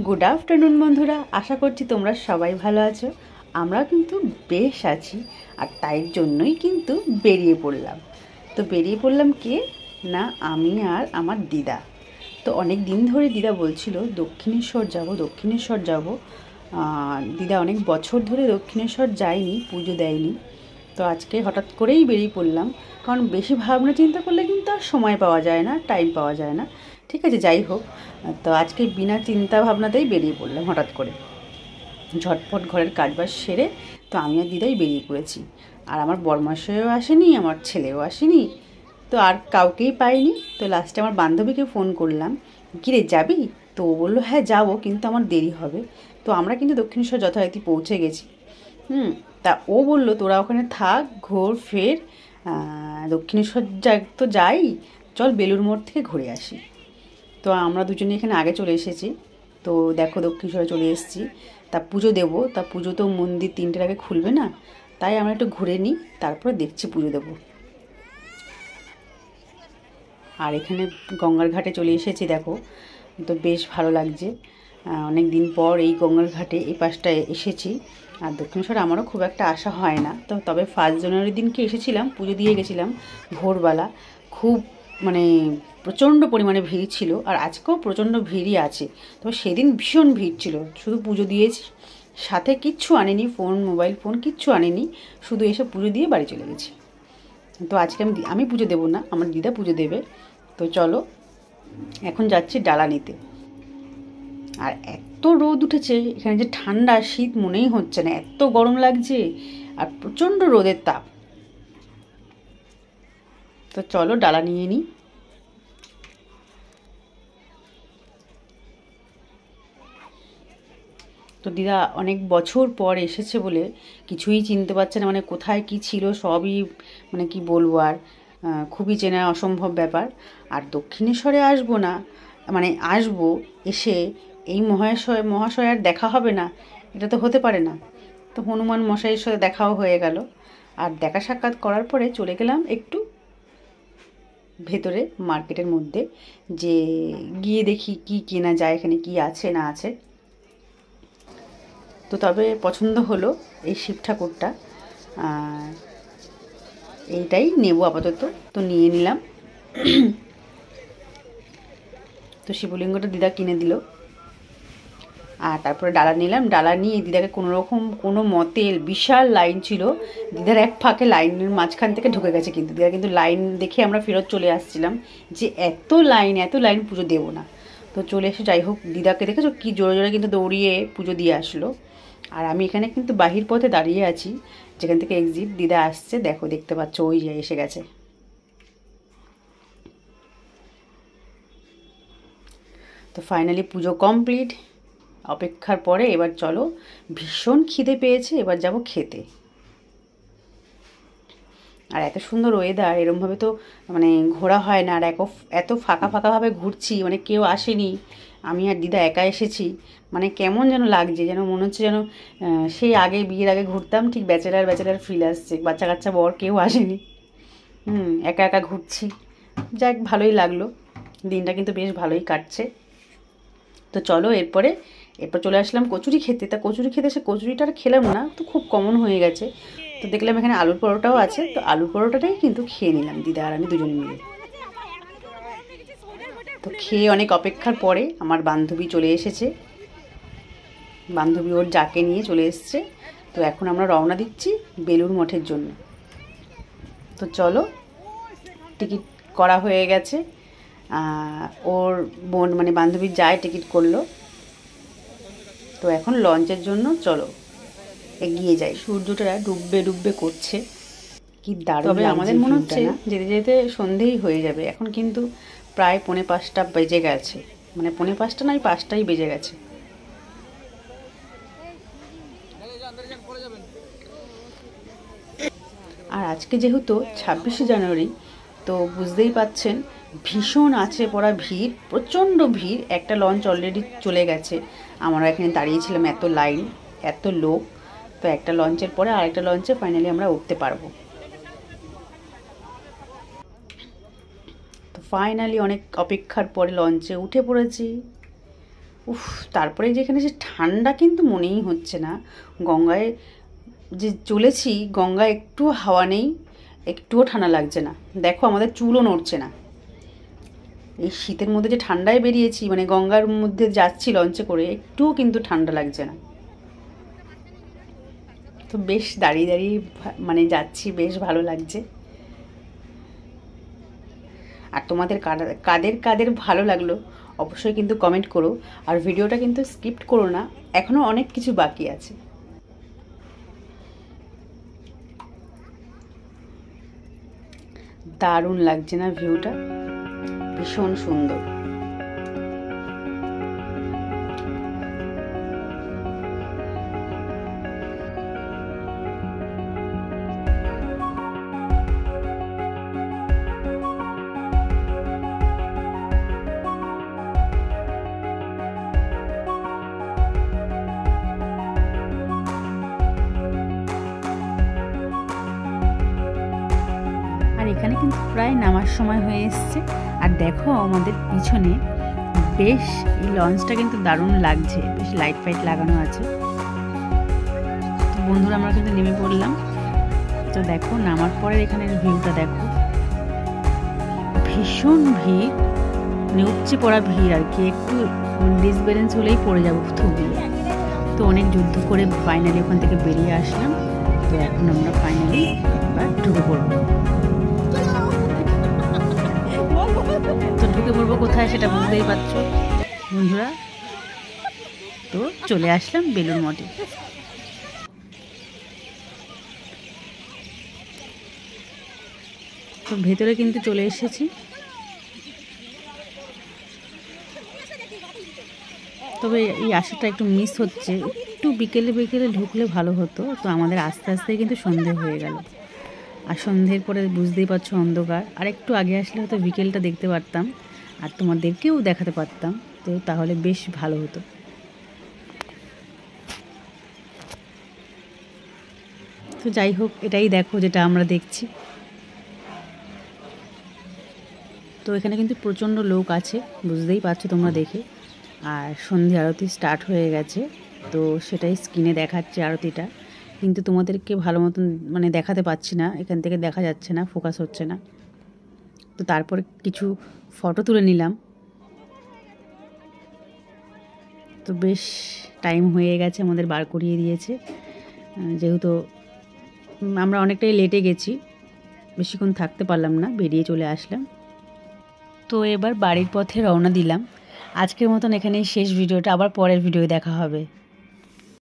Good afternoon বন্ধুরা, আশা করছি তোমরা সবাই ভালো আছো। আমরা কিন্তু বেশ আছি, আর তাই জন্যই কিন্তু বেরিয়ে পড়লাম। তো বেরিয়ে পড়লাম কে না, আমি আর আমার দিদা। তো অনেক দিন ধরে দিদা বলছিল দক্ষিণেশ্বর যাব, দক্ষিণেশ্বর যাব। দিদা অনেক বছর ধরে দক্ষিণেশ্বর যায়নি, পুজো দেয়নি। তো আজকে হঠাৎ করেই বেরিয়ে পড়লাম, কারণ বেশি ভাবনা চিন্তা করলে কিন্তু আর সময় পাওয়া যায় না, টাইম পাওয়া যায় না। ঠিক আছে, যাই হোক। তো আজকে বিনা চিন্তা ভাবনাতেই বেরিয়ে পড়লাম হঠাৎ করে, ঝটপট ঘরের কাজবাজ সেরে। তো আমি আর দিদাই বেরিয়ে পড়েছি। আর আমার বরমশাইও আসেনি, আমার ছেলেও আসেনি, তো আর কাউকেই পাইনি। তো লাস্টে আমার বান্ধবীকে ফোন করলাম, কিরে যাবি? তো ও বললো হ্যাঁ যাবো, কিন্তু আমার দেরি হবে। তো আমরা কিন্তু দক্ষিণেশ্বর যথারীতি পৌঁছে গেছি। তা ও বললো তোরা ওখানে থাক, ঘোর ফের, দক্ষিণেশ্বর তো যাই, চল বেলুড় মঠ থেকে ঘুরে আসি। তো আমরা দুজনে এখানে আগে চলে এসেছি। তো দেখো দক্ষিণেশ্বরে চলে এসেছি। তা পুজো দেবো, তা পুজো তো মন্দির 3টের আগে খুলবে না, তাই আমরা একটু ঘুরে নিই, তারপরে দেখছি পুজো দেবো। আর এখানে গঙ্গার ঘাটে চলে এসেছি, দেখো তো বেশ ভালো লাগছে। অনেক দিন পর এই গঙ্গার ঘাটে এই পাশটায় এসেছি। আর দক্ষিণেশ্বরে আমারও খুব একটা আসা হয় না, তো তবে 1 জানুয়ারির দিনকে এসেছিলাম, পুজো দিয়ে গেছিলাম ভোরবেলা। খুব মানে প্রচণ্ড পরিমাণে ভিড় ছিল, আর আজকেও প্রচণ্ড ভিড়ই আছে। তবে সেদিন ভীষণ ভিড় ছিল, শুধু পুজো দিয়েছি, সাথে কিচ্ছু আনিনি, মোবাইল ফোন কিচ্ছু আনিনি, শুধু এসে পুজো দিয়ে বাড়ি চলে গেছি। তো আজকে আমি পুজো দেবো না, আমার দিদা পুজো দেবে। তো চলো এখন যাচ্ছি ডালা নিতে। আর এত রোদ উঠেছে এখানে, যে ঠান্ডা শীত মনেই হচ্ছে না, এত গরম লাগছে, আর প্রচণ্ড রোদের তাপ। তো চলো ডালা নিয়ে নিই। তো দিদা অনেক বছর পর এসেছে বলে কিছুই চিনতে পারছে না, মানে কোথায় কি ছিল সবই, মানে কি বলবো আর, খুবই চেনা অসম্ভব ব্যাপার। আর দক্ষিণেশ্বরে আসবো না, মানে আসবো, এসে এই মহাশয় আর দেখা হবে না, এটা তো হতে পারে না। তো হনুমান মশাইয়ের সাথে দেখাও হয়ে গেল। আর দেখা সাক্ষাৎ করার পরে চলে গেলাম একটু ভেতরে মার্কেটের মধ্যে, যে গিয়ে দেখি কি কেনা যায়, এখানে কি আছে না আছে। তো তবে পছন্দ হলো এই শিব ঠাকুরটা, এইটাই নেব আপাতত। তো নিয়ে নিলাম। তো শিবলিঙ্গটা দিদা কিনে দিল। আর তারপরে ডালা নিলাম, ডালা নিয়ে দিদাকে কোনো মতে, বিশাল লাইন ছিল, দিদার এক ফাঁকে লাইনের মাঝখান থেকে ঢুকে গেছে, কিন্তু দিদা কিন্তু লাইন দেখে আমরা ফেরত চলে আসছিলাম, যে এত লাইন পুজো দেবো না। তো চলে এসে যাই হোক, দিদাকে দেখেছো কি জোরে জোরে কিন্তু দৌড়িয়ে পুজো দিয়ে আসলো। আর আমি এখানে কিন্তু বাহির পথে দাঁড়িয়ে আছি, যেখান থেকে এক্সিট। দিদা আসছে, দেখো দেখতে পাচ্ছ, ওই যে এসে গেছে। তো ফাইনালি পুজো কমপ্লিট। অপেক্ষার পরে এবার চলো, ভীষণ খিদে পেয়েছে, এবার যাব খেতে। আর এত সুন্দর ওয়েদার, এরমভাবে তো মানে ঘোরা হয় না। আর এত ফাঁকা ফাঁকাভাবে ঘুরছি, মানে কেউ আসেনি, আমি আর দিদা একা এসেছি। মানে কেমন যেন লাগছে, যেন মনে হচ্ছে যেন সেই আগে, বিয়ের আগে ঘুরতাম, ঠিক ব্যাচেলার ফিল আসছে। বাচ্চা কাচ্চা বর কেউ আসেনি, একা একা ঘুরছি। যাক, ভালোই লাগলো, দিনটা কিন্তু বেশ ভালোই কাটছে। তো চলো এরপর চলে আসলাম কচুরি খেতে। তা কচুরি খেতে এসে কচুরিটা আর খেলাম না, তো খুব কমন হয়ে গেছে। তো দেখলাম এখানে আলুর পরোটাও আছে, তো আলুর পরোটাটাই কিন্তু খেয়ে নিলাম দিদা আর আমি দুজনে মিলে। তো খেয়ে অনেক অপেক্ষার পরে আমার বান্ধবী চলে এসেছে, বান্ধবী ওর যাকে নিয়ে চলে এসছে। তো এখন আমরা রওনা দিচ্ছি বেলুড় মঠের জন্য। তো চলো, টিকিট করা হয়ে গেছে, ওর বোন মানে বান্ধবীর যায় টিকিট করলো। তো এখন লঞ্চের জন্য চলো এগিয়ে যাই। সূর্যটা ডুববে ডুববে করছে, কি দারুণ। তবে আমাদের মনে হচ্ছে যেতে যেতে সন্ধেই হয়ে যাবে, এখন কিন্তু প্রায় 4:45 বেজে গেছে, মানে 4:45 নয়, 5টাই বেজে গেছে। আর আজকে যেহেতু 26শে জানুয়ারি, তো বুঝতেই পাচ্ছেন ভীষণ আছে পড়া ভিড়, প্রচণ্ড ভিড়। একটা লঞ্চ অলরেডি চলে গেছে, আমরা এখানে দাঁড়িয়েছিলাম, এত লাইন, এত লোক। তো একটা লঞ্চের পরে আরেকটা লঞ্চে ফাইনালি আমরা উঠতে পারবো। তো ফাইনালি অনেক অপেক্ষার পরে লঞ্চে উঠে পড়েছি। উফ, তারপরে যেখানে যে ঠান্ডা কিন্তু মনেই হচ্ছে না। গঙ্গায় যে চলেছি, গঙ্গায় একটুও হাওয়া নেই, একটুও ঠান্ডা লাগছে না। দেখো আমাদের চুলও নড়ছে না। এই শীতের মধ্যে যে ঠান্ডায় বেরিয়েছি, মানে গঙ্গার মধ্যে যাচ্ছি লঞ্চে করে, একটুও কিন্তু ঠান্ডা লাগছে না। তো বেশ দাঁড়িয়ে দাঁড়িয়ে মানে যাচ্ছি, বেশ ভালো লাগছে। আর তোমাদের কাদের কাদের ভালো লাগলো অবশ্যই কিন্তু কমেন্ট করো। আর ভিডিওটা কিন্তু স্কিপ করো না, এখনও অনেক কিছু বাকি আছে। দারুণ লাগছে না ভিউটা? ভীষণ সুন্দর। এখানে কিন্তু প্রায় নামার সময় হয়ে এসছে। আর দেখো আমাদের পিছনে বেশ এই লঞ্চটা কিন্তু দারুণ লাগছে, বেশ লাইট ফাইট লাগানো আছে। তো বন্ধুরা আমরা কিন্তু নেমে পড়লাম। তো দেখো নামার পরে এখানের ভিউটা দেখো, ভীষণ ভিড়, মানে উপচে পড়া ভিড় আর কি। একটু ডিসব্যালেন্স হলেই পড়ে যাবো থুবড়িয়ে। তো অনেক যুদ্ধ করে ফাইনালি ওখান থেকে বেরিয়ে আসলাম। তো এখন আমরা ফাইনালি এবার ঢুকে পড়বো। তো ঢুকে পড়বো কোথায় সেটা বুঝতেই পারছো বন্ধুরা। তো চলে আসলাম বেলুড় মঠে। তো ভেতরে কিন্তু চলে এসেছি। তবে এই আশাটা একটু মিস হচ্ছে, একটু বিকেলে বিকেলে ঢুকলে ভালো হতো। তো আমাদের আস্তে আস্তে কিন্তু সন্ধে হয়ে গেল। আর সন্ধ্যের পরে বুঝতেই পারছো অন্ধকার। আর একটু আগে আসলে হয়তো বিকেলটা দেখতে পারতাম আর তোমাদেরকেও দেখাতে পারতাম, তো তাহলে বেশ ভালো হতো। তো যাই হোক, এটাই দেখো যেটা আমরা দেখছি। তো এখানে কিন্তু প্রচণ্ড লোক আছে, বুঝতেই পারছো তোমরা দেখে। আর সন্ধ্যে আরতি স্টার্ট হয়ে গেছে, তো সেটাই স্ক্রিনে দেখাচ্ছে আরতিটা, কিন্তু তোমাদেরকে ভালো মতন মানে দেখাতে পাচ্ছি না, এখান থেকে দেখা যাচ্ছে না, ফোকাস হচ্ছে না। তো তারপর কিছু ফটো তুলে নিলাম। তো বেশ টাইম হয়ে গেছে, আমাদের বার করিয়ে দিয়েছে, যেহেতু আমরা অনেকটাই লেটে গেছি, বেশিক্ষণ থাকতে পারলাম না, বেরিয়ে চলে আসলাম। তো এবার বাড়ির পথে রওনা দিলাম। আজকের মতন এখানেই শেষ ভিডিওটা, আবার পরের ভিডিও দেখা হবে।